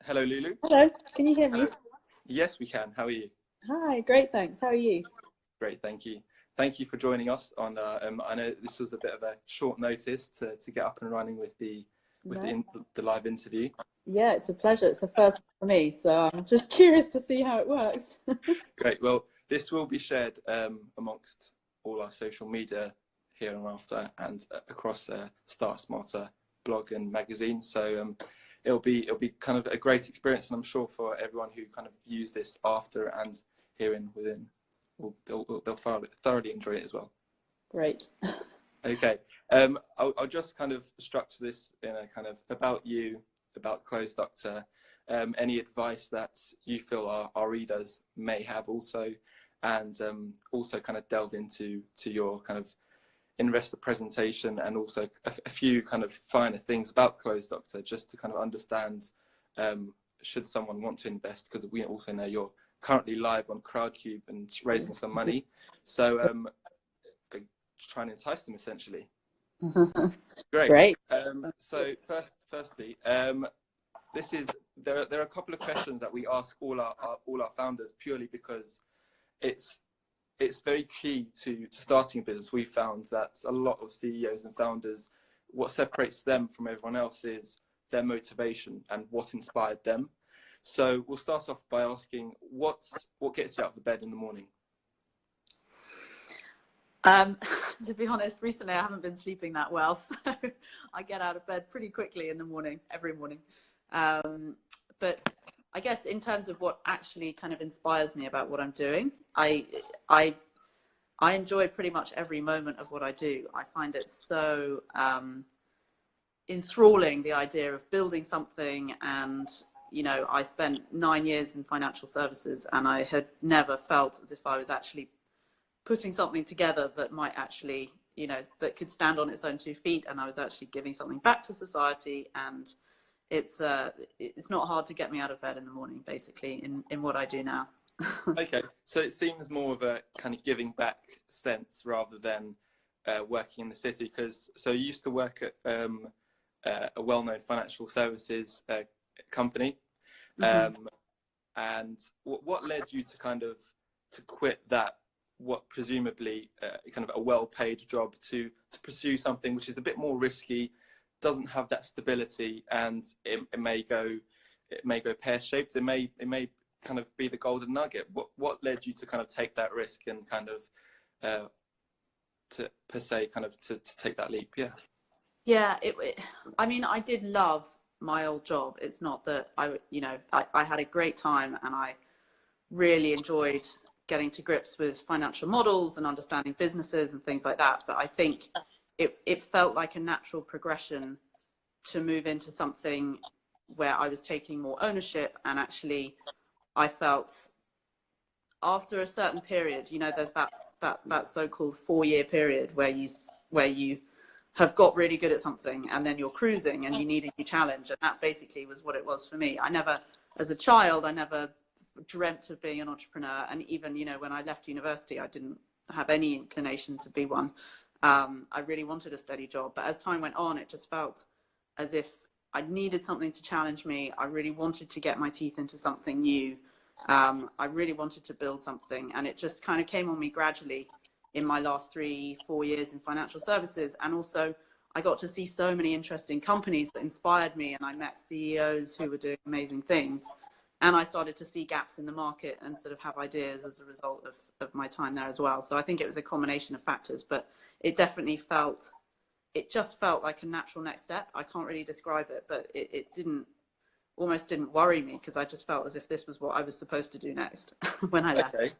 Hello, Lulu. Hello, can you hear Hello. me? Yes, we can. How are you? Hi, great, thanks. How are you? Great, thank you. Thank you for joining us on. I know this was a bit of a short notice to get up and running with No? the live interview. Yeah, it's a pleasure. It's a first for me, so I'm just curious to see how it works. Great. Well, this will be shared amongst all our social media here and after, and across Start Smarter blog and magazine. So it'll be kind of a great experience, and I'm sure for everyone who kind of views this after and herein within, they'll thoroughly enjoy it as well. Great. Okay. I'll just kind of structure this in a kind of about you, about Clothes Doctor, any advice that you feel our readers may have also, and also kind of delve into your kind of investor presentation, and also a few kind of finer things about Clothes Doctor, just to kind of understand should someone want to invest, because we also know you're currently live on Crowdcube and raising some money. So trying to entice them essentially. Great. Great. So firstly, this is there are a couple of questions that we ask all our founders, purely because it's very key to starting a business. We found that a lot of CEOs and founders, what separates them from everyone else is their motivation and what inspired them. So we'll start off by asking, what gets you out of the bed in the morning? To be honest, recently I haven't been sleeping that well, so I get out of bed pretty quickly in the morning, every morning. But I guess in terms of what actually kind of inspires me about what I'm doing, I enjoy pretty much every moment of what I do. I find it so enthralling, the idea of building something. And I spent 9 years in financial services, and I had never felt as if I was actually putting something together that might actually, that could stand on its own 2 feet, and I was actually giving something back to society. And it's not hard to get me out of bed in the morning, basically, in what I do now. Okay, so it seems more of a kind of giving back sense rather than working in the city, because you used to work at a well-known financial services company, and what led you to kind of to quit that, what presumably kind of a well-paid job, to pursue something which is a bit more risky, doesn't have that stability, and it may go pear-shaped. It may kind of be the golden nugget. What led you to kind of take that risk and kind of to take that leap? Yeah, I mean, I did love my old job. It's not that I had a great time, and I really enjoyed getting to grips with financial models and understanding businesses and things like that. But I think it felt like a natural progression to move into something where I was taking more ownership. And actually, I felt after a certain period, there's that so-called 4-year period where you have got really good at something, and then you're cruising and you need a new challenge. And that basically was what it was for me. As a child, I never dreamt of being an entrepreneur. And even, when I left university, I didn't have any inclination to be one. I really wanted a steady job. But as time went on, it just felt as if I needed something to challenge me. I really wanted to get my teeth into something new. I really wanted to build something. And it just kind of came on me gradually in my last 3-4 years in financial services. And also, I got to see so many interesting companies that inspired me, and I met CEOs who were doing amazing things. And I started to see gaps in the market and sort of have ideas as a result of my time there as well. So I think it was a combination of factors, but it definitely just felt like a natural next step. I can't really describe it, but it almost didn't worry me, because I just felt as if this was what I was supposed to do next when I left. Okay.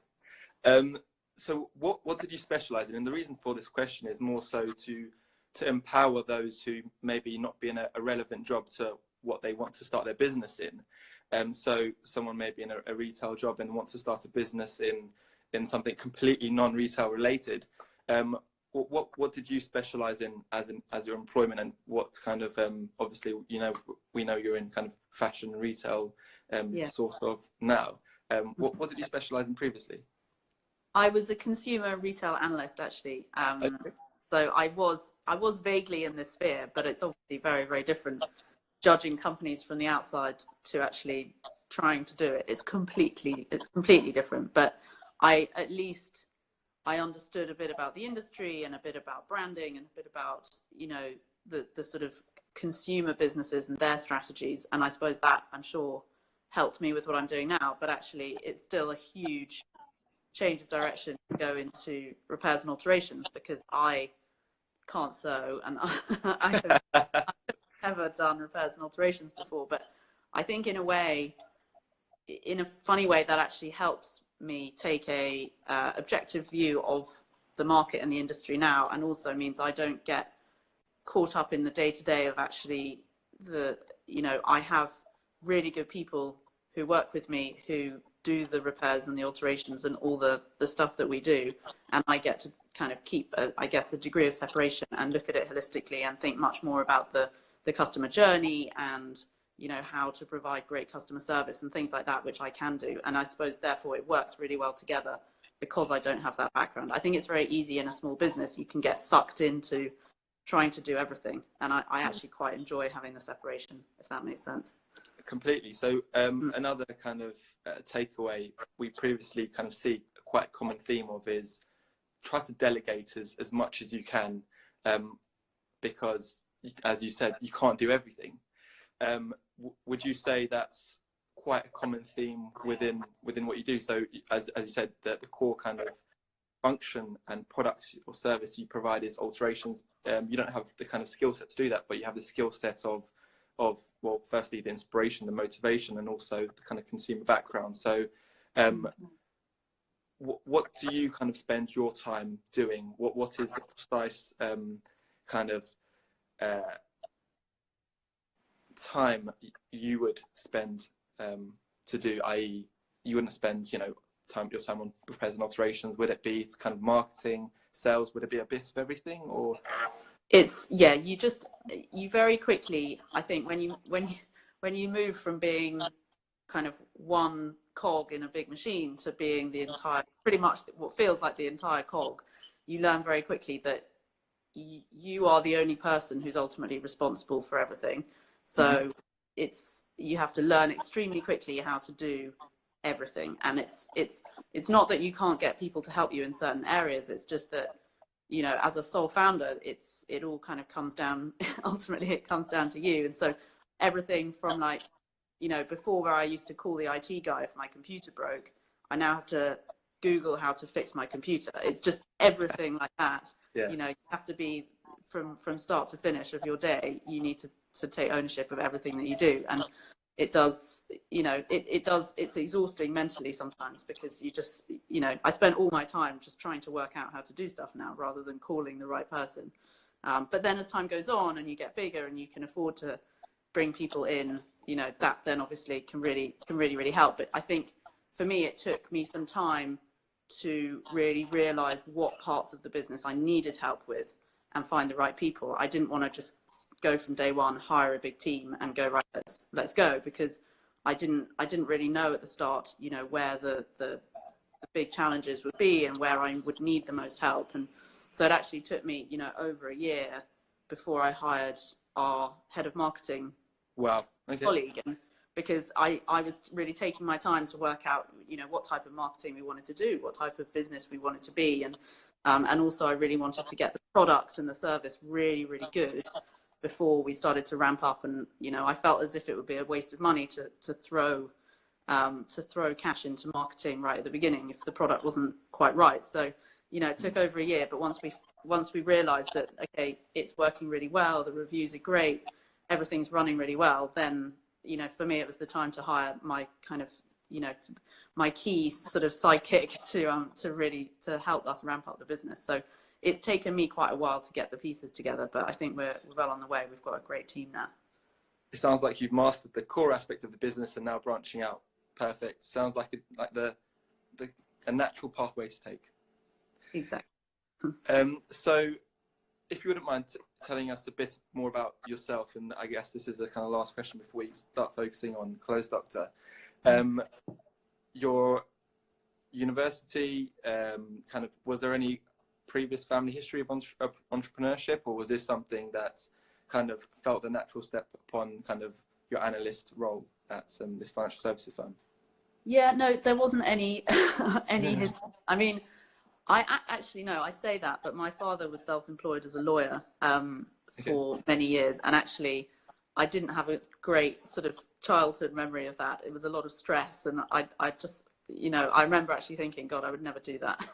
So what did you specialize in? And the reason for this question is more so to empower those who maybe not be in a relevant job to what they want to start their business in. So someone may be in a retail job and wants to start a business in something completely non-retail related. What did you specialize in as your employment, and what kind of obviously we know you're in kind of fashion retail sort of now. What did you specialize in previously? I was a consumer retail analyst, actually. Okay. So I was vaguely in this sphere, but it's obviously very, very different judging companies from the outside to actually trying to do it. It's completely different. But at least I understood a bit about the industry and a bit about branding and a bit about, you know, the sort of consumer businesses and their strategies. And I suppose that, I'm sure, helped me with what I'm doing now. But actually, it's still a huge change of direction to go into repairs and alterations, because I can't sew, and I've never done repairs and alterations before. But I think in a way, in a funny way, that actually helps me take a objective view of the market and the industry now, and also means I don't get caught up in the day-to-day of actually you know, I have really good people who work with me who do the repairs and the alterations and all the stuff that we do, and I get to kind of keep I guess a degree of separation and look at it holistically and think much more about the customer journey and, you know, how to provide great customer service and things like that, which I can do. And I suppose therefore it works really well together because I don't have that background. I think it's very easy in a small business, you can get sucked into trying to do everything, and I actually quite enjoy having the separation, if that makes sense. Completely. So another kind of takeaway we previously kind of see quite a common theme of is try to delegate as much as you can, because as you said, you can't do everything. Would you say that's quite a common theme within what you do? So as you said, that the core kind of function and products or service you provide is alterations. You don't have the kind of skill set to do that, but you have the skill set of well, firstly the inspiration, the motivation, and also the kind of consumer background. So what do you kind of spend your time doing? What is the precise kind of time you would spend to do, i.e. you wouldn't spend, you know, your time on repairs and alterations? Would it be kind of marketing, sales? Would it be a bit of everything? Or it's, yeah, you very quickly, I think, when you move from being kind of one cog in a big machine to being the entire, pretty much what feels like the entire cog, you learn very quickly that you are the only person who's ultimately responsible for everything. So you have to learn extremely quickly how to do everything. And it's not that you can't get people to help you in certain areas, it's just that, you know, as a sole founder, it all kind of comes down, ultimately it comes down to you. And so everything from, like, you know, before, where I used to call the IT guy if my computer broke, I now have to Google how to fix my computer. It's just everything like that. Yeah. You know, you have to be from start to finish of your day, you need to take ownership of everything that you do. And it does, you know, it's exhausting mentally sometimes, because you just, you know, I spend all my time just trying to work out how to do stuff now rather than calling the right person. But then as time goes on and you get bigger and you can afford to bring people in, you know, that then obviously can really help. But I think for me, it took me some time to really realize what parts of the business I needed help with and find the right people. I didn't want to just go from day one, hire a big team and go, right, let's go, because I didn't really know at the start, you know, where the big challenges would be and where I would need the most help. And so it actually took me, you know, over a year before I hired our head of marketing. Wow. Okay. Colleague, and because I was really taking my time to work out, you know, what type of marketing we wanted to do, what type of business we wanted to be, and also I really wanted to get the product and the service really good before we started to ramp up. And, you know, I felt as if it would be a waste of money to throw cash into marketing right at the beginning if the product wasn't quite right. So, you know, it took over a year, but once we realized that, okay, it's working really well, the reviews are great, everything's running really well, then, you know, for me, it was the time to hire my kind of, you know, my key sort of sidekick to help us ramp up the business. So it's taken me quite a while to get the pieces together, but I think we're well on the way. We've got a great team now. It sounds like you've mastered the core aspect of the business and now branching out. Perfect. Sounds like a natural pathway to take. Exactly. So if you wouldn't mind telling us a bit more about yourself, and I guess this is the kind of last question before we start focusing on Clothes Doctor. Your university, kind of, was there any previous family history of entrepreneurship, or was this something that's kind of felt the natural step upon kind of your analyst role at this financial services firm? Yeah, no, there wasn't any any history. I mean, actually no, I say that, but my father was self-employed as a lawyer for many years, and actually I didn't have a great sort of childhood memory of that. It was a lot of stress, and I just, you know, I remember actually thinking, God, I would never do that.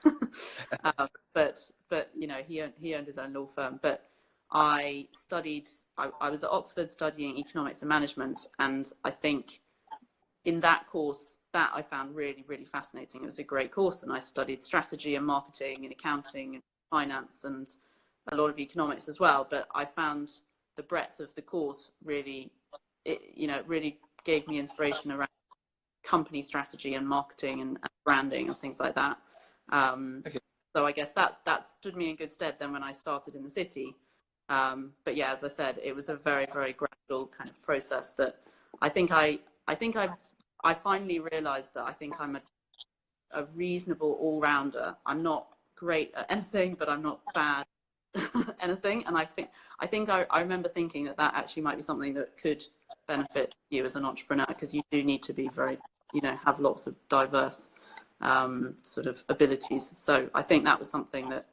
But you know, he owned his own law firm. But I studied. I was at Oxford studying economics and management, and I think in that course that I found really, really fascinating. It was a great course, and I studied strategy and marketing and accounting and finance and a lot of economics as well. But I found the breadth of the course really, you know, it really gave me inspiration around company strategy and marketing and branding and things like that. Okay. So I guess that stood me in good stead then when I started in the city. But yeah, as I said, it was a very, very gradual kind of process that I think I finally realized that I think I'm a reasonable all-rounder. I'm not great at anything, but I'm not bad at anything. And I think I remember thinking that actually might be something that could benefit you as an entrepreneur, because you do need to be very, you know, have lots of diverse sort of abilities. So I think that was something that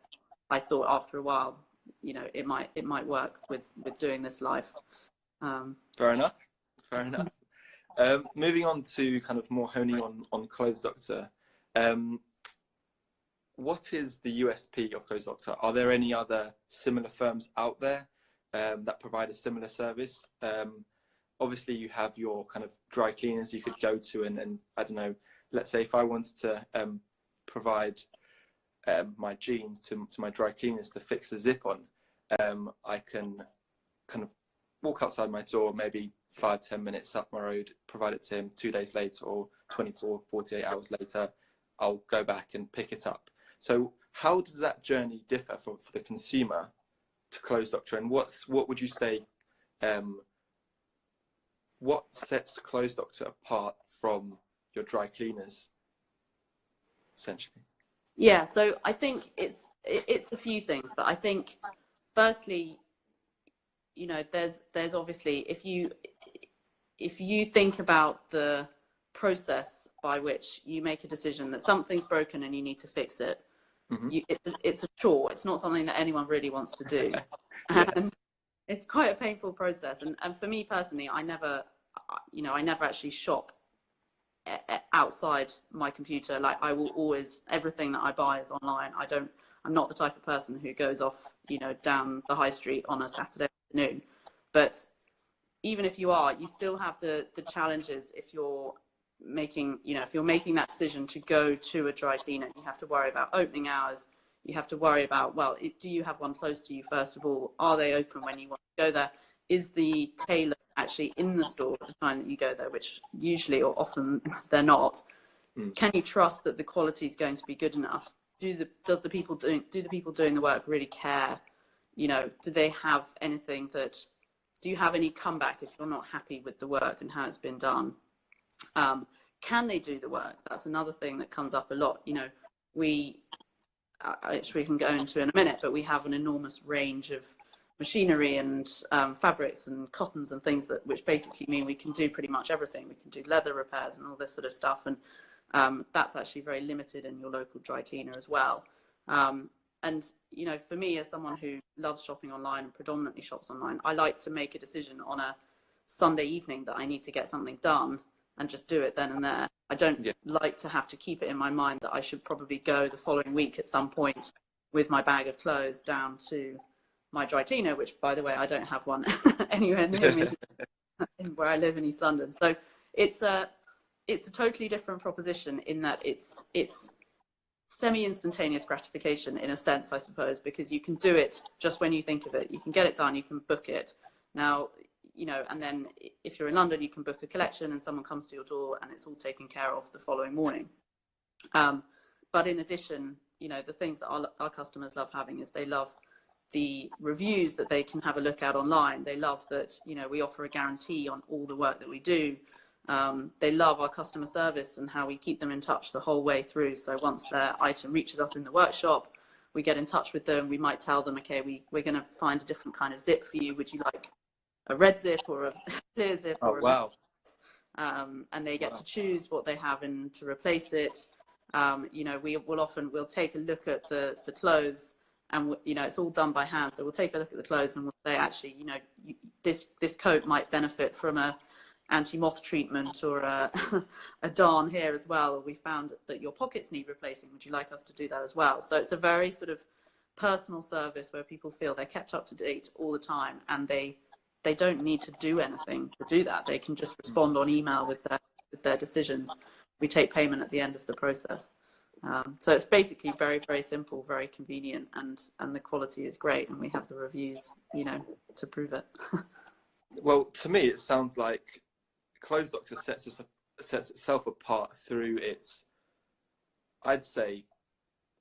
I thought after a while, you know, it might work with doing this live. Fair enough. Fair enough. Moving on to kind of more honing on Clothes Doctor. What is the USP of Clothes Doctor? Are there any other similar firms out there that provide a similar service? Obviously, you have your kind of dry cleaners you could go to, and I don't know, let's say if I wanted to provide my jeans to my dry cleaners to fix the zip on, I can kind of walk outside my door, maybe 5-10 minutes up my road, provide it to him. 2 days later or 48 hours later, I'll go back and pick it up. So how does that journey differ for the consumer to Clothes Doctor? And what would you say, what sets Clothes Doctor apart from your dry cleaners, essentially? Yeah, so I think it's a few things, but I think firstly, you know, there's obviously, if you think about the process by which you make a decision that something's broken and you need to fix it, it's a chore. It's not something that anyone really wants to do. Yes. And it's quite a painful process. And for me personally, I never actually shop outside my computer. Like, I will always, everything that I buy is online. I'm not the type of person who goes off, you know, down the high street on a Saturday afternoon. But even if you are, you still have the challenges. If you're making that decision to go to a dry cleaner, you have to worry about opening hours. You have to worry about, well, do you have one close to you, first of all? Are they open when you want to go there? Is the tailor actually in the store at the time that you go there, which usually or often they're not? Can you trust that the quality is going to be good enough? Do the people doing the work really care? You know, do they have anything that, do you have any comeback if you're not happy with the work and how it's been done? Can they do the work? That's another thing that comes up a lot. You know, which we can go into in a minute, but we have an enormous range of machinery and fabrics and cottons and things which basically mean we can do pretty much everything. We can do leather repairs and all this sort of stuff, and that's actually very limited in your local dry cleaner as well. And you know, for me, as someone who loves shopping online and predominantly shops online, I like to make a decision on a Sunday evening that I need to get something done and just do it then and there. I don't like to have to keep it in my mind that I should probably go the following week at some point with my bag of clothes down to my dry cleaner, which, by the way, I don't have one anywhere near me where I live in East London. So it's a totally different proposition in that it's semi-instantaneous gratification in a sense, I suppose, because you can do it just when you think of it. You can get it done, you can book it. Now, you know, and then if you're in London, you can book a collection and someone comes to your door and it's all taken care of the following morning. But in addition, you know, the things that our customers love having is they love the reviews that they can have a look at online. They love that, you know, we offer a guarantee on all the work that we do. They love our customer service and how we keep them in touch the whole way through. So once their item reaches us in the workshop, we get in touch with them. We might tell them, okay, we're going to find a different kind of zip for you. Would you like a red zip or a clear zip? Oh, or a wow. And they get to choose what they have and to replace it. You know, we'll take a look at the clothes, and you know, it's all done by hand. So we'll take a look at the clothes and we'll say, actually, you know, this coat might benefit from a anti-moth treatment or a, a darn here as well. Or we found that your pockets need replacing. Would you like us to do that as well? So it's a very sort of personal service where people feel they're kept up to date all the time, and they don't need to do anything to do that. They can just respond on email with their decisions. We take payment at the end of the process. So it's basically very, very simple, very convenient, and the quality is great, and we have the reviews, you know, to prove it. Well, to me, it sounds like Clothes Doctor sets itself apart through its, I'd say,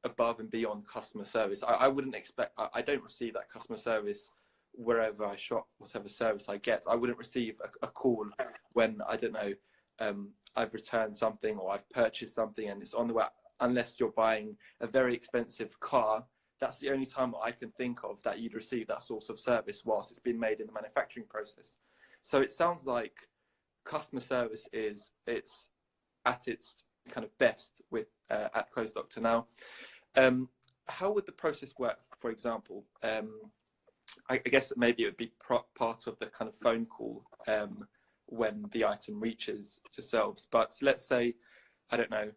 above and beyond customer service. I wouldn't expect, I don't receive that customer service wherever I shop, whatever service I get. I wouldn't receive a call when, I don't know, I've returned something or I've purchased something and it's on the way, unless you're buying a very expensive car. That's the only time I can think of that you'd receive that sort of service whilst it's been made in the manufacturing process. So it sounds like customer service it's at its kind of best with at Clothes Doctor. Now, how would the process work, for example? I guess that maybe it would be part of the kind of phone call when the item reaches yourselves. But let's say, I don't know,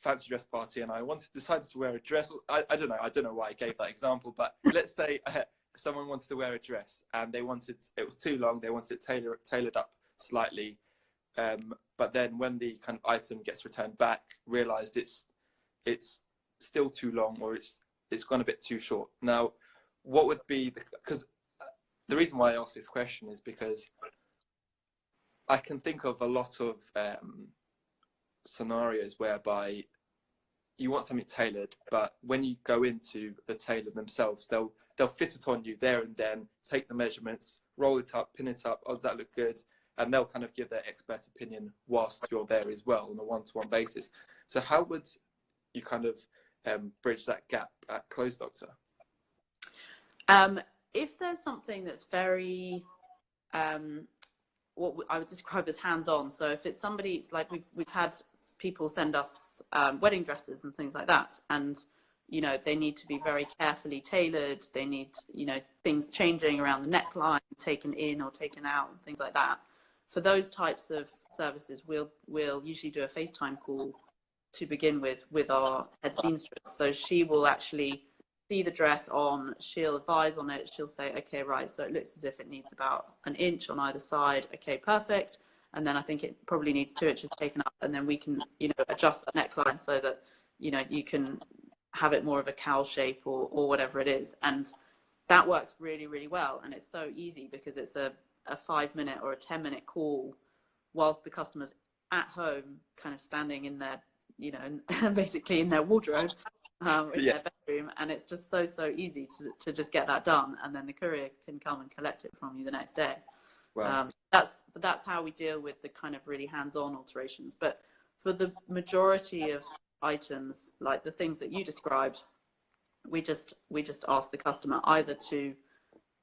fancy dress party, and I decided to wear a dress. I don't know why I gave that example, but let's say someone wanted to wear a dress and it was too long. They wanted it tailored up slightly, but then when the kind of item gets returned back, realized it's still too long, or it's gone a bit too short. Now, what would be because the reason why I ask this question is because I can think of a lot of scenarios whereby you want something tailored, but when you go into the tailor themselves, they'll fit it on you there and then, take the measurements, roll it up, pin it up. Oh, does that look good? And they'll kind of give their expert opinion whilst you're there as well on a one-to-one basis. So how would you kind of bridge that gap at Clothes Doctor? If there's something that's very what I would describe as hands-on, so if it's somebody, it's like we've had people send us wedding dresses and things like that, and you know, they need to be very carefully tailored. They need, you know, things changing around the neckline, taken in or taken out, and things like that. For those types of services, we'll usually do a FaceTime call to begin with our head seamstress. So she will actually see the dress on, she'll advise on it, she'll say, okay, right, so it looks as if it needs about an inch on either side. Okay, perfect. And then I think it probably needs 2 inches taken up, and then we can, you know, adjust the neckline so that, you know, you can have it more of a cowl shape or whatever it is. And that works really, really well. And it's so easy because it's a 5-minute or a 10-minute call whilst the customer's at home, kind of standing in their, you know, basically in their wardrobe, in their bedroom. And it's just so easy to just get that done. And then the courier can come and collect it from you the next day. Wow. That's how we deal with the kind of really hands-on alterations. But for the majority of items, like the things that you described, we just ask the customer either to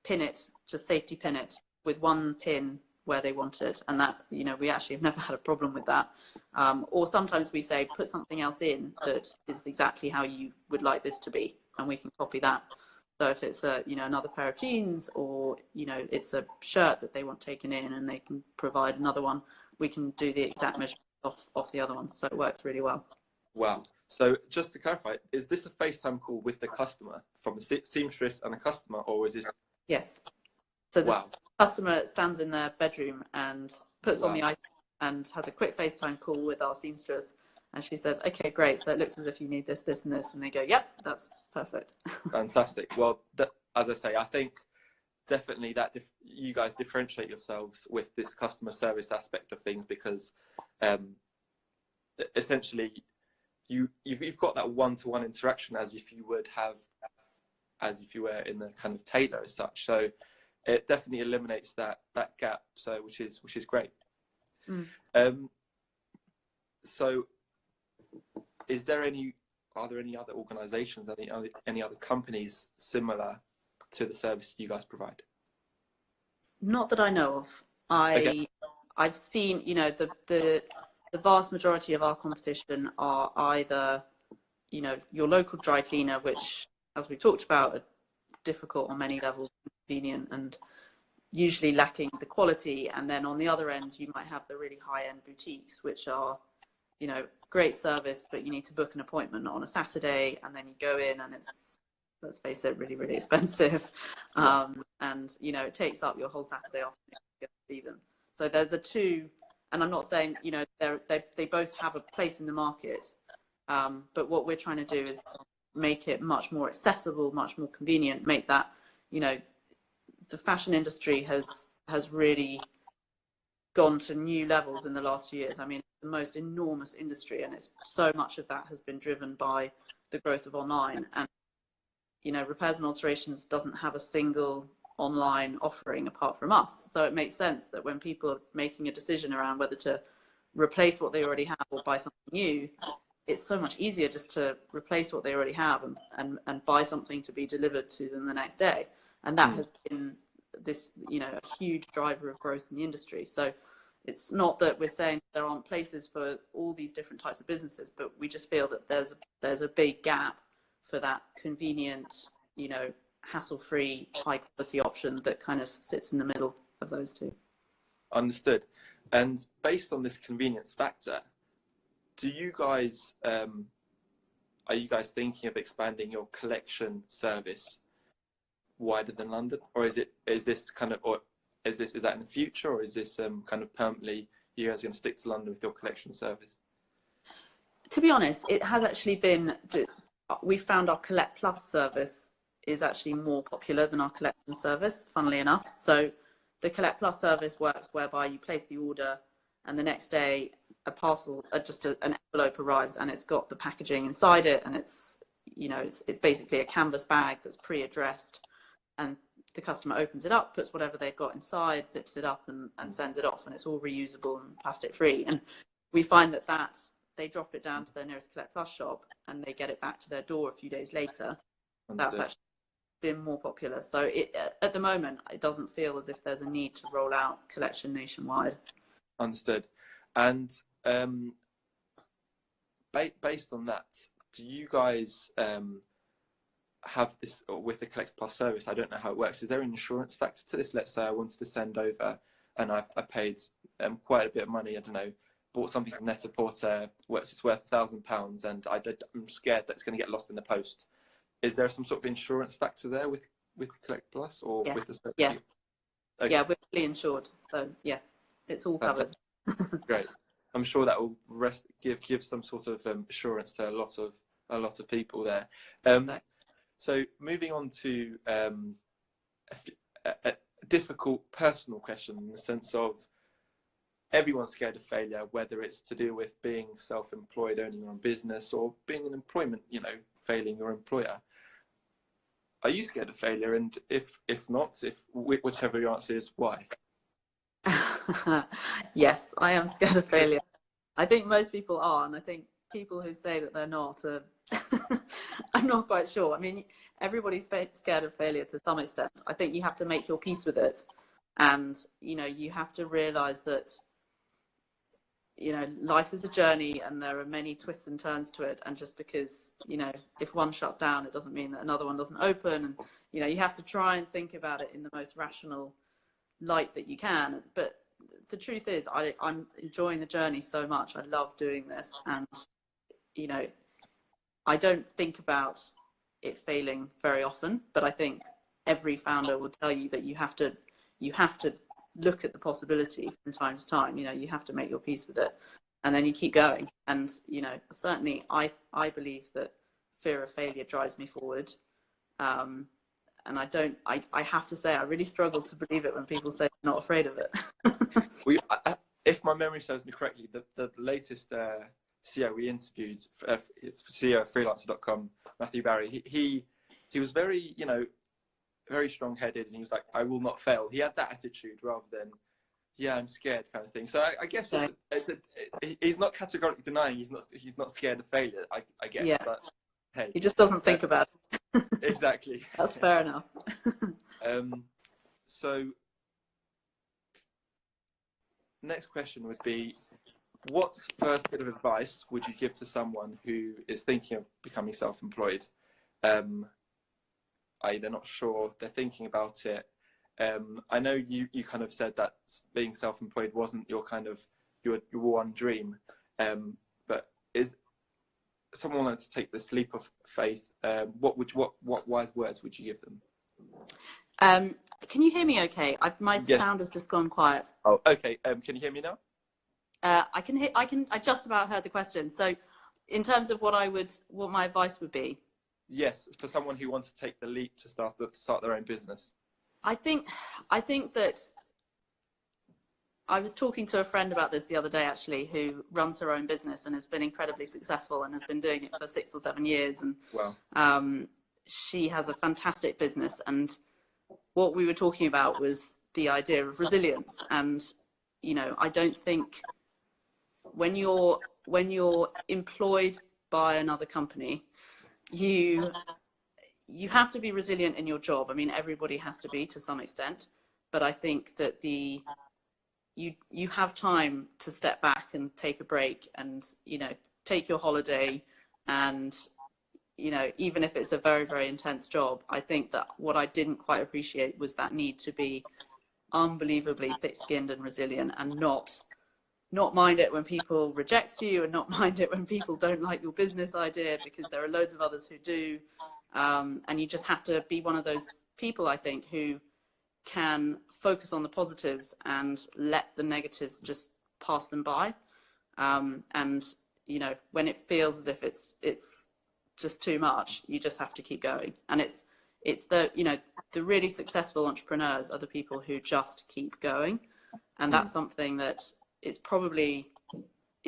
pin it, just safety pin it with one pin where they want it, and that, you know, we actually have never had a problem with that. Or sometimes we say, put something else in that is exactly how you would like this to be, and we can copy that. So if it's a, you know, another pair of jeans, or, you know, it's a shirt that they want taken in and they can provide another one, we can do the exact measurement off the other one. So it works really well. Wow. So just to clarify, is this a FaceTime call with the customer, from the seamstress and a customer, or is this? Yes. So the customer stands in their bedroom and puts on the item and has a quick FaceTime call with our seamstress, and she says, okay, great, so it looks as if you need this, this and this, and they go, yep, that's perfect. Fantastic. Well, as I say, I think definitely that you guys differentiate yourselves with this customer service aspect of things, because essentially you've got that one-to-one interaction as if you were in the kind of tailor as such. So it definitely eliminates that gap. So which is great. So is there any are there any other organizations, any other companies similar to the service you guys provide? Not that I know of. Okay. I've seen, you know, the vast majority of our competition are either, you know, your local dry cleaner, which, as we talked about, are difficult on many levels, convenient and usually lacking the quality. And then on the other end, you might have the really high-end boutiques, which are, you know, great service, but you need to book an appointment on a Saturday, and then you go in and it's, let's face it, really, really expensive. And, you know, it takes up your whole Saturday off to go see them. So there's the two, and I'm not saying, you know, they both have a place in the market, but what we're trying to do is make it much more accessible, much more convenient, make that, you know, the fashion industry has really gone to new levels in the last few years. I mean, the most enormous industry, and it's so much of that has been driven by the growth of online. And, you know, repairs and alterations doesn't have a single online offering apart from us. So it makes sense that when people are making a decision around whether to replace what they already have or buy something new, it's so much easier just to replace what they already have and buy something to be delivered to them the next day. And that has been this, you know, a huge driver of growth in the industry. So it's not that we're saying there aren't places for all these different types of businesses, but we just feel that there's a big gap for that convenient, you know, hassle-free, high-quality option that kind of sits in the middle of those two. Understood. And based on this convenience factor, do you guys are you guys thinking of expanding your collection service wider than London, or is that in the future, or is this kind of permanently you guys are going to stick to London with your collection service? To be honest, it has actually been we found our Collect Plus service is actually more popular than our collection service, funnily enough. So the Collect Plus service works whereby you place the order and the next day a parcel, an envelope arrives, and it's got the packaging inside it, and it's, you know, it's basically a canvas bag that's pre-addressed, and the customer opens it up, puts whatever they've got inside, zips it up and sends it off, and it's all reusable and plastic free. And we find that they drop it down to their nearest Collect Plus shop and they get it back to their door a few days later. Understood. That's actually been more popular. So at the moment, it doesn't feel as if there's a need to roll out collection nationwide. Understood. And based on that, do you guys have this, or with the Collect Plus service, I don't know how it works, is there an insurance factor to this? Let's say I wanted to send over and I paid quite a bit of money, I don't know, bought something from Net-a-Porter, it's worth £1,000, and I'm scared that it's going to get lost in the post. Is there some sort of insurance factor there with Collect Plus, or yes. with the service? Yeah. Okay. Yeah, we're fully insured, so yeah, it's all covered. Great. I'm sure that will give some sort of assurance to a lot of people there. So moving on to a difficult personal question, in the sense of everyone's scared of failure, whether it's to do with being self-employed, owning your own business, or being in employment, you know, failing your employer. Are you scared of failure? And if not, whichever your answer is, why? Yes, I am scared of failure. I think most people are, and I think people who say that they're not are I'm not quite sure. I mean, everybody's scared of failure to some extent. I think you have to make your peace with it, and, you know, you have to realize that, you know, life is a journey and there are many twists and turns to it. And just because, you know, if one shuts down, it doesn't mean that another one doesn't open. And, you know, you have to try and think about it in the most rational light that you can. But the truth is, I'm enjoying the journey so much. I love doing this. And, you know, I don't think about it failing very often, but I think every founder will tell you that you have to look at the possibility from time to time. You know, you have to make your peace with it, and then you keep going. And, you know, certainly I believe that fear of failure drives me forward. And I have to say, I really struggle to believe it when people say they're not afraid of it. If my memory serves me correctly, the latest CEO we interviewed, it's CEO of freelancer.com, Matthew Barry, he was very, you know, very strong-headed, and he was like, I will not fail. He had that attitude rather than, yeah, I'm scared kind of thing. So I guess he's not categorically denying he's not scared of failure, I guess. Yeah. But hey, He just doesn't uh, think about it. exactly. That's fair enough. So next question would be, what first bit of advice would you give to someone who is thinking of becoming self-employed? They're not sure, they're thinking about it. I know you kind of said that being self-employed wasn't your kind of your one dream, but is someone wants to take this leap of faith? What wise words would you give them? Can you hear me okay? My Yes. sound has just gone quiet. Oh, okay. Can you hear me now? I just about heard the question. So in terms of what my advice would be. Yes, for someone who wants to take the leap to start their own business. I think that I was talking to a friend about this the other day, actually, who runs her own business and has been incredibly successful and has been doing it for 6 or 7 years. And wow. She has a fantastic business. And what we were talking about was the idea of resilience. And, you know, I don't think when you're employed by another company, you have to be resilient in your job. I mean, everybody has to be to some extent, but I think that you have time to step back and take a break and, you know, take your holiday. And, you know, even if it's a very, very intense job, I think that what I didn't quite appreciate was that need to be unbelievably thick-skinned and resilient, and not mind it when people reject you, and not mind it when people don't like your business idea, because there are loads of others who do. And you just have to be one of those people, I think, who can focus on the positives and let the negatives just pass them by. And, you know, when it feels as if it's just too much, you just have to keep going. And it's the, you know, the really successful entrepreneurs are the people who just keep going. And that's something that it's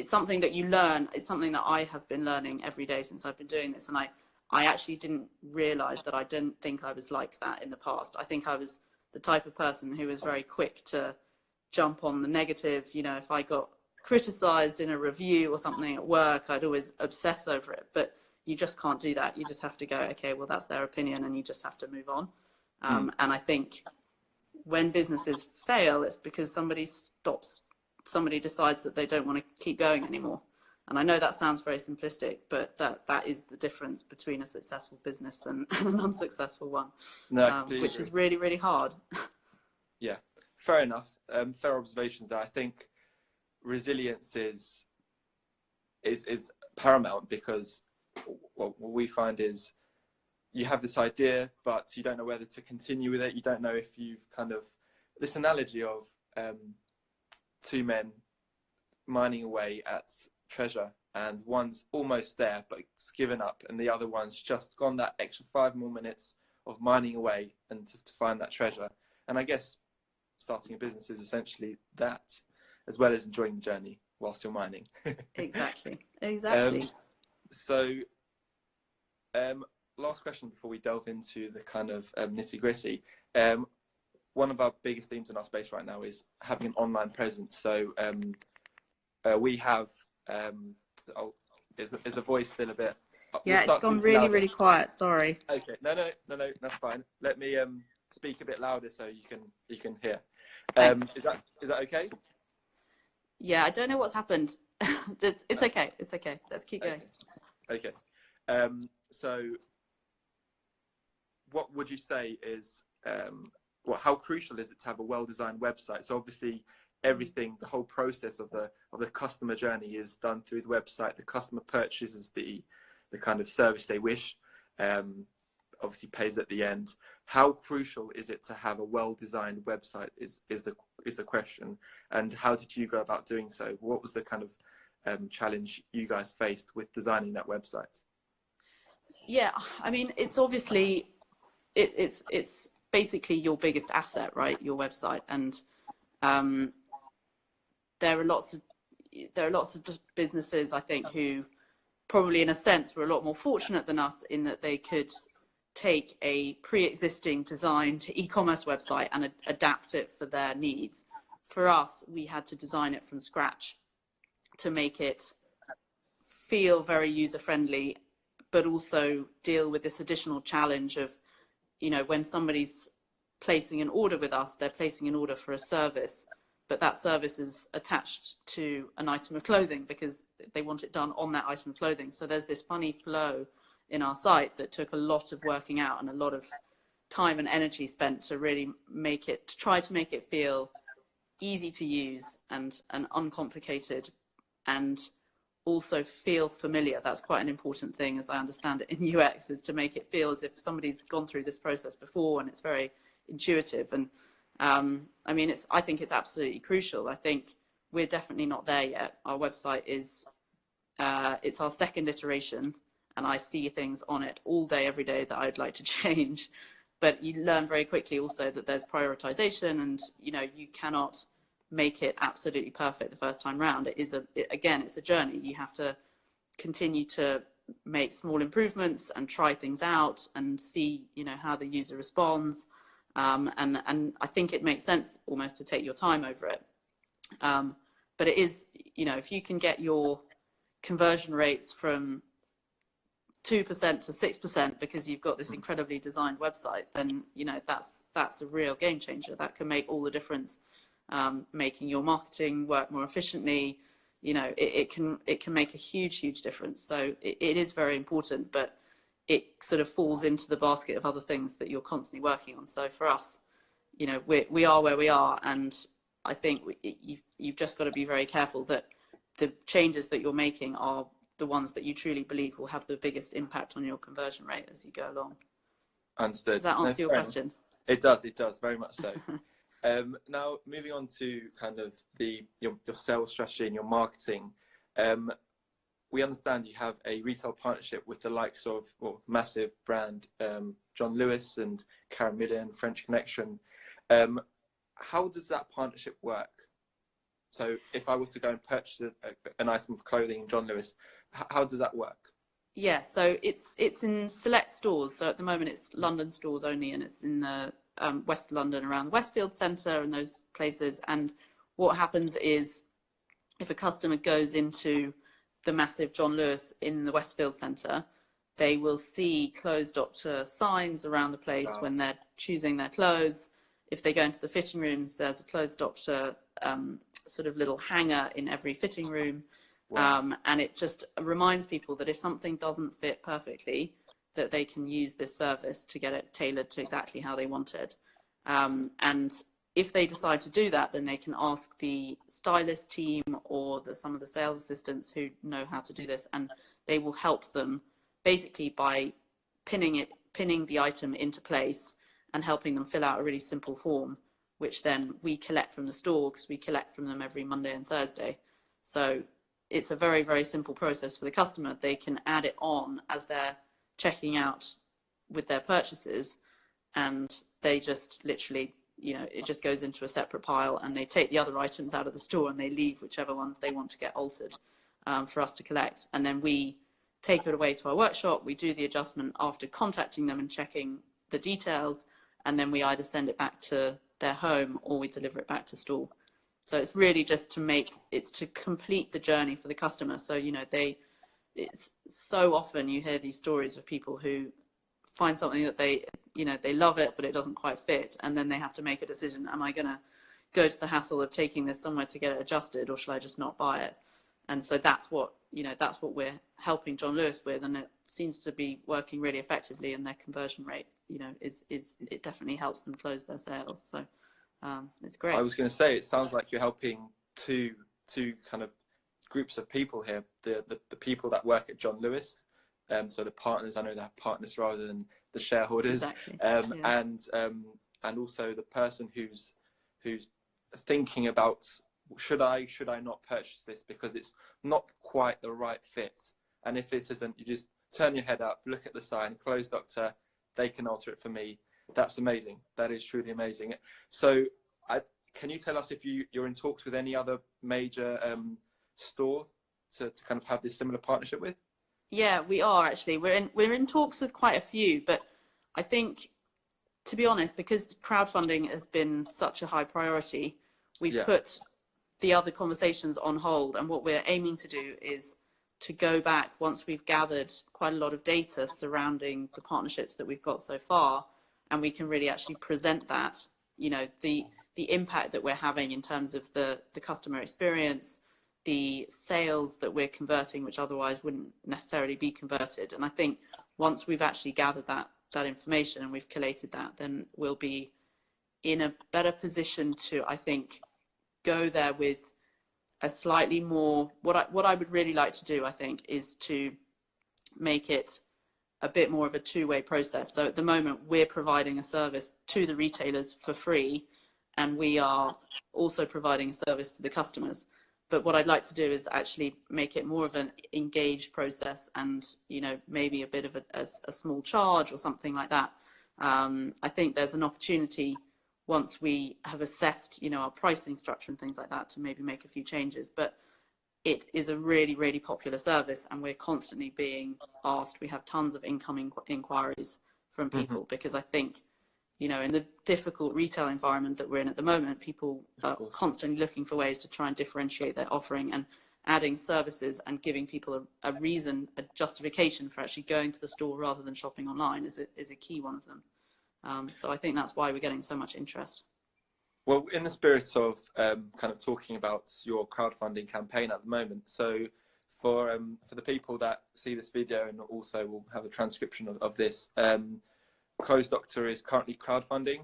something that you learn. It's something that I have been learning every day since I've been doing this. And I actually didn't realize that I didn't think I was like that in the past. I think I was the type of person who was very quick to jump on the negative. You know, if I got criticized in a review or something at work, I'd always obsess over it. But you just can't do that. You just have to go, okay, well, that's their opinion, and you just have to move on. And I think when businesses fail, it's because somebody decides that they don't want to keep going anymore. And I know that sounds very simplistic, but that is the difference between a successful business and an unsuccessful one. No, which is really, really hard. Yeah, fair enough. Fair observations there. I think resilience is paramount, because what we find is you have this idea, but you don't know whether to continue with it. You don't know if you've kind of, this analogy of two men mining away at treasure, and one's almost there but it's given up, and the other one's just gone that extra 5 more minutes of mining away and to find that treasure. And I guess starting a business is essentially that, as well as enjoying the journey whilst you're mining. Exactly. So last question before we delve into the kind of nitty-gritty. One of our biggest themes in our space right now is having an online presence. So we have is the voice still a bit? Yeah, it's gone really, really quiet. Sorry. Okay, no, that's fine. Let me speak a bit louder so you can hear. Is that okay? Yeah, I don't know what's happened. It's okay. It's okay. Let's keep going. Okay. So what would you say is how crucial is it to have a well-designed website? So obviously everything, the whole process of the customer journey is done through the website. The customer purchases the kind of service they wish, obviously pays at the end. How crucial is it to have a well-designed website is the question, and how did you go about doing so? What was the kind of challenge you guys faced with designing that website? Yeah, I mean, it's obviously it's basically your biggest asset, right? Your website. And there are lots of businesses, I think, who probably in a sense were a lot more fortunate than us in that they could take a pre-existing designed e-commerce website and adapt it for their needs. For us, we had to design it from scratch to make it feel very user-friendly, but also deal with this additional challenge of, you know, when somebody's placing an order with us, they're placing an order for a service, but that service is attached to an item of clothing because they want it done on that item of clothing. So there's this funny flow in our site that took a lot of working out and a lot of time and energy spent to really make it, to try to make it feel easy to use and uncomplicated, and also feel familiar. That's quite an important thing, as I understand it, in UX, is to make it feel as if somebody's gone through this process before and it's very intuitive. And I mean, I think it's absolutely crucial. I think we're definitely not there yet. Our website is, it's our second iteration, and I see things on it all day, every day that I'd like to change. But you learn very quickly also that there's prioritization, and, you know, you cannot make it absolutely perfect the first time round. Again, it's a journey. You have to continue to make small improvements and try things out and see, you know, how the user responds. And I think it makes sense almost to take your time over it. But it is, you know, if you can get your conversion rates from 2% to 6% because you've got this incredibly designed website, then, you know, that's a real game changer. That can make all the difference, making your marketing work more efficiently. You know, it can make a huge difference. So it is very important, but it sort of falls into the basket of other things that you're constantly working on. So for us, you know, we are where we are, and I think you've just got to be very careful that the changes that you're making are the ones that you truly believe will have the biggest impact on your conversion rate as you go along. Understood. Does that answer your question? It does, very much so. Now, moving on to kind of your sales strategy and your marketing, we understand you have a retail partnership with the likes of, well, massive brand, John Lewis and Karen Millen, French Connection. How does that partnership work? So if I was to go and purchase an item of clothing in John Lewis, how does that work? Yeah, so it's in select stores. So at the moment it's London stores only, and it's in the West London, around the Westfield Centre and those places. And what happens is, if a customer goes into the massive John Lewis in the Westfield Centre, they will see Clothes Doctor signs around the place when they're choosing their clothes. If they go into the fitting rooms, there's a Clothes Doctor sort of little hanger in every fitting room. Wow. And it just reminds people that if something doesn't fit perfectly, that they can use this service to get it tailored to exactly how they want it. And if they decide to do that, then they can ask the stylist team or some of the sales assistants who know how to do this, and they will help them basically by pinning the item into place and helping them fill out a really simple form, which then we collect from the store, because we collect from them every Monday and Thursday. So it's a very simple process for the customer. They can add it on as they're checking out with their purchases, and they just literally, you know, it just goes into a separate pile, and they take the other items out of the store and they leave whichever ones they want to get altered for us to collect. And then we take it away to our workshop. We do the adjustment after contacting them and checking the details, and then we either send it back to their home or we deliver it back to store. So it's really just to complete the journey for the customer. So, you know, it's so often you hear these stories of people who find something that they love it, but it doesn't quite fit. And then they have to make a decision. Am I going to go to the hassle of taking this somewhere to get it adjusted, or should I just not buy it? And so that's what we're helping John Lewis with. And it seems to be working really effectively, and their conversion rate, you know, it definitely helps them close their sales. So it's great. I was going to say, it sounds like you're helping two kind of groups of people here, the people that work at John Lewis, so the partners, I know they have partners rather than the shareholders. Exactly. And also the person who's thinking about, should I not purchase this because it's not quite the right fit. And if it isn't, you just turn your head up, look at the sign, Clothes Doctor, they can alter it for me. That's amazing. That is truly amazing. So can you tell us if you're in talks with any other major store to kind of have this similar partnership with? Yeah, we are actually. We're in talks with quite a few, but I think, to be honest, because crowdfunding has been such a high priority, we've put the other conversations on hold. And what we're aiming to do is to go back once we've gathered quite a lot of data surrounding the partnerships that we've got so far, and we can really actually present that, the impact that we're having in terms of the customer experience, the sales that we're converting, which otherwise wouldn't necessarily be converted. And I think once we've actually gathered that information and we've collated that, then we'll be in a better position to, I think, go there with a slightly more, what I would really like to do, I think, is to make it a bit more of a two-way process. So at the moment, we're providing a service to the retailers for free, and we are also providing a service to the customers. But what I'd like to do is actually make it more of an engaged process, and maybe a bit of a small charge or something like that. I think there's an opportunity once we have assessed our pricing structure and things like that to maybe make a few changes. But it is a really, really popular service, and we're constantly being asked. We have tons of incoming inquiries from people, because I think in the difficult retail environment that we're in at the moment, people are constantly looking for ways to try and differentiate their offering, and adding services and giving people a reason, a justification for actually going to the store rather than shopping online is a key one of them. So I think that's why we're getting so much interest. Well, in the spirit of kind of talking about your crowdfunding campaign at the moment, so for the people that see this video and also will have a transcription of this, Clothes Doctor is currently crowdfunding.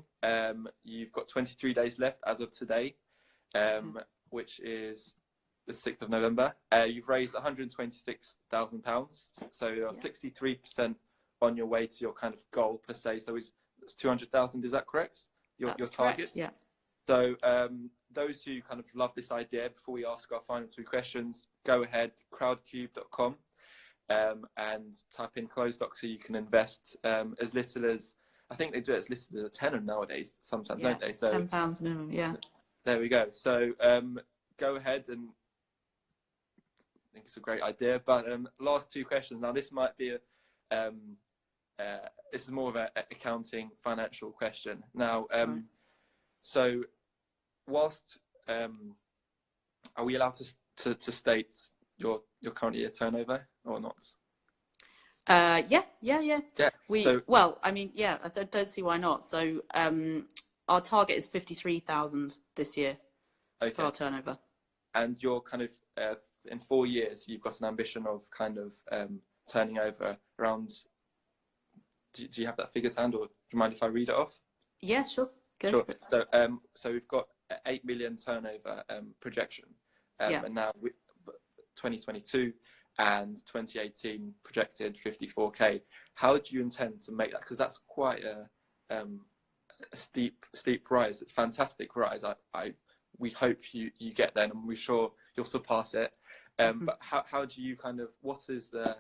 You've got 23 days left as of today, which is the 6th of November. You've raised £126,000, so you're 63% on your way to your kind of goal per se. So it's 200,000. Is that correct? Your target. Yeah. So those who kind of love this idea, before we ask our final two questions, go ahead, crowdcube.com. And type in Clothes Doctor. You can invest as little as, I think they do it as little as a tenner nowadays sometimes, don't they? So £10 minimum. Yeah, there we go. So go ahead, and I think it's a great idea. But last two questions. Now this might be this is more of an accounting financial question now. So whilst are we allowed to state your current year turnover or not? Yeah. Well, I mean, I don't see why not. So our target is 53,000 this year for our turnover. And you're kind of in 4 years, you've got an ambition of kind of turning over around. Do you have that figure to hand, or do you mind if I read it off? Yeah, sure. Go sure. So we've got 8 million turnover projection, and now 2022 and 2018 projected 54k. How do you intend to make that? Because that's quite a steep rise, a fantastic rise. We hope you get there, and we're sure you'll surpass it. But how do you kind of, what is the,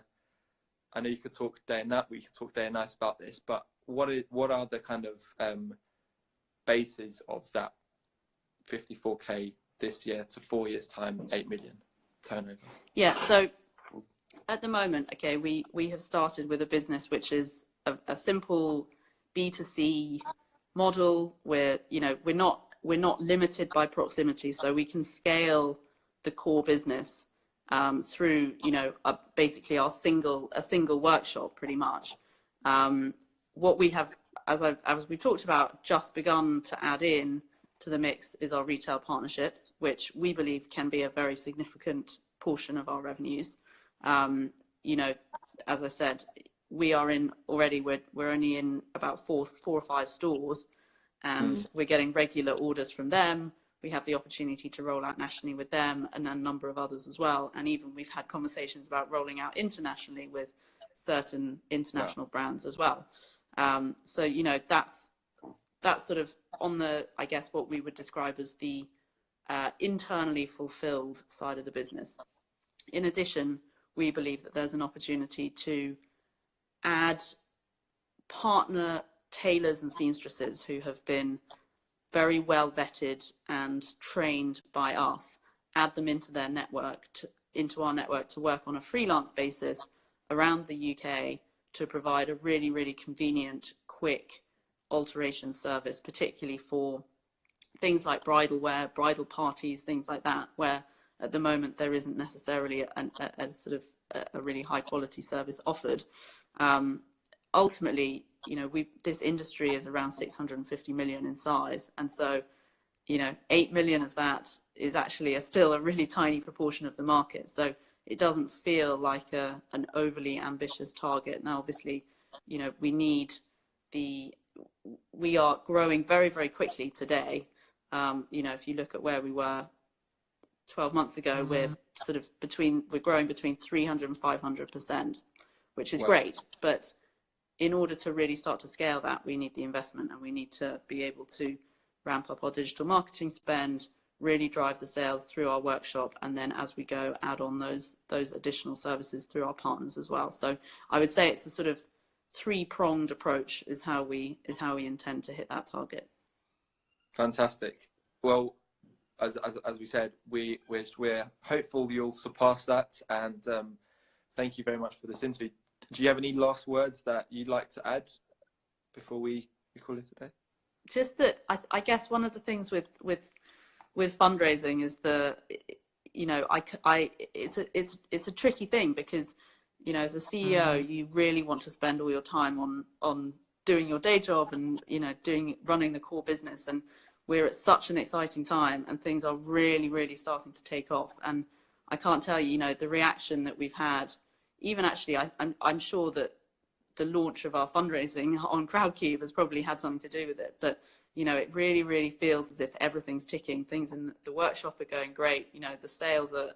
I know you could talk day and night, we could talk day and night about this, but what are the kind of bases of that 54k this year to 4 years time, 8 million turnover? Yeah, so at the moment, we have started with a business which is a simple B2C model where we're not limited by proximity, so we can scale the core business through basically a single workshop pretty much. What we have, as we've talked about, just begun to add in to the mix is our retail partnerships, which we believe can be a very significant portion of our revenues. As I said, we are in already, we're only in about four or five stores, and we're getting regular orders from them. We have the opportunity to roll out nationally with them, and a number of others as well. And even we've had conversations about rolling out internationally with certain international brands as well. So that's sort of on the, I guess, what we would describe as the internally fulfilled side of the business. In addition, we believe that there's an opportunity to add partner tailors and seamstresses who have been very well vetted and trained by us, add them into their network, into our network, to work on a freelance basis around the UK to provide a really, really convenient, quick alteration service, particularly for things like bridal wear, bridal parties, things like that, where at the moment there isn't necessarily a sort of a really high quality service offered. Ultimately, you know, this industry is around 650 million in size, and so, you know, 8 million of that is actually still a really tiny proportion of the market. So it doesn't feel like an overly ambitious target. Now, obviously, you know, we are growing very, very quickly today. You know, if you look at where we were 12 months ago, we're growing between 300 and 500%, which is great. But in order to really start to scale that, we need the investment, and we need to be able to ramp up our digital marketing spend, really drive the sales through our workshop, and then as we go, add on those additional services through our partners as well. So I would say it's a sort of three-pronged approach is how we intend to hit that target. Fantastic. Well, as we said, we're hopeful you'll surpass that, and thank you very much for this interview. Do you have any last words that you'd like to add before we call it a day? Just that I guess one of the things with fundraising is it's a tricky thing, because, you know, as a CEO, you really want to spend all your time on doing your day job and, you know, running the core business. And we're at such an exciting time, and things are really, really starting to take off. And I can't tell you, you know, the reaction that we've had. Even actually, I'm sure that the launch of our fundraising on Crowdcube has probably had something to do with it. But, you know, it really, really feels as if everything's ticking. Things in the workshop are going great. You know, the sales are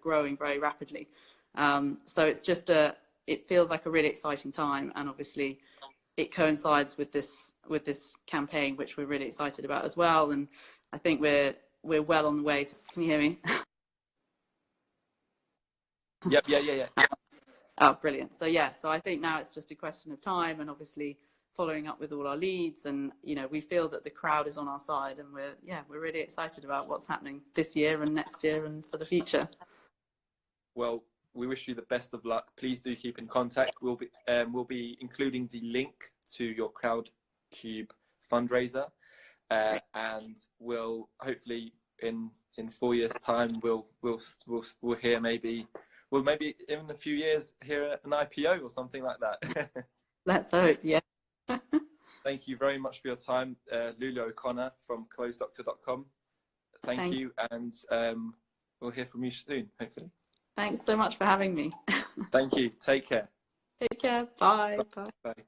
growing very rapidly. So it's just it feels like a really exciting time. And obviously it coincides with this campaign, which we're really excited about as well. And I think we're well on the way to, can you hear me? Yep, yeah. Oh, brilliant. So yeah, so I think now it's just a question of time, and obviously following up with all our leads, and, you know, we feel that the crowd is on our side, and we're really excited about what's happening this year and next year and for the future. Well, we wish you the best of luck. Please do keep in contact. We'll be including the link to your Crowdcube fundraiser, and we'll hopefully in 4 years' time we'll hear maybe in a few years hear an IPO or something like that. Let's hope. Yeah. Thank you very much for your time, Lulu O'Connor from closedoctor.com. Thank you, and we'll hear from you soon, hopefully. Thanks so much for having me. Thank you. Take care. Take care. Bye. Bye. Bye.